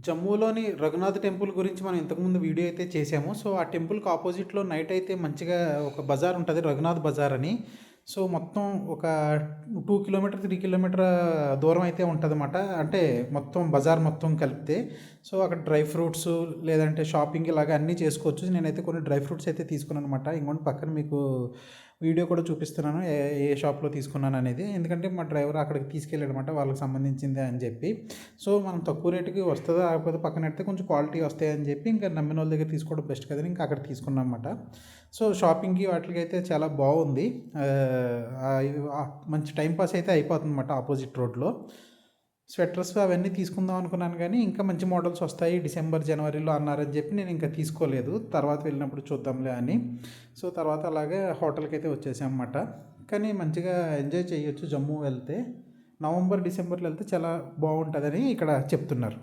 జమ్మూలోని Raghunath temple గురించి మనం ఇంతకుముందు వీడియో అయితే చేసాము. సో, ఆ టెంపుల్‌కి ఆపోజిట్‌లో నైట్ అయితే మంచిగా ఒక బజార్ ఉంటది. రఘునాథ్ బజార్ అని. సో, మొత్తం ఒక 2 కిలోమీటర్, 3 కిలోమీటర్ల దూరం అయితే ఉంటదన్నమాట. అంటే మొత్తం బజార్ మొత్తం కలిపితే. సో, అక్కడ డ్రై ఫ్రూట్స్ లేదంటే షాపింగ్ ఇలాగ అన్నీ చేసుకోవచ్చు. నేనైతే కొన్ని డ్రై ఫ్రూట్స్ అయితే తీసుకున్నానన్నమాట. ఇంగోండి పక్కన మీకు వీడియో కూడా చూపిస్తున్నాను. ఏ ఏ షాప్‌లో తీసుకున్నాననేది. ఎందుకంటే మా డ్రైవర్ అక్కడికి తీసుకెళ్ళాడన్నమాట. వాళ్ళకి సంబంధించిందే అని చెప్పి. సో, మనం తక్కువ రేటుకి వస్తదా రాకపోతే పక్కన పెడితే కొంచెం క్వాలిటీ వస్తాయని చెప్పి ఇంకా నమ్మినోళ్ళ దగ్గర తీసుకోవడం బెస్ట్ కదని ఇంకా అక్కడ తీసుకున్నాం అనమాట. సో, షాపింగ్‌కి వాటిలకైతే చాలా బాగుంది. మంచి టైం పాస్ అయితే అయిపోతుందన్నమాట ఆపోజిట్ రోడ్‌లో. స్వెటర్స్ అవన్నీ తీసుకుందాం అనుకున్నాను కానీ ఇంకా మంచి మోడల్స్ వస్తాయి డిసెంబర్, జనవరిలో అన్నారని చెప్పి నేను ఇంకా తీసుకోలేదు. తర్వాత వెళ్ళినప్పుడు చూద్దాంలే అని. సో, తర్వాత అలాగే హోటల్‌కి అయితే వచ్చేసాం అన్నమాట. కానీ మంచిగా ఎంజాయ్ చేయొచ్చు జమ్మూ వెళ్తే. నవంబర్, డిసెంబర్‌లో వెళ్తే చాలా బాగుంటుందని ఇక్కడ చెప్తున్నారు.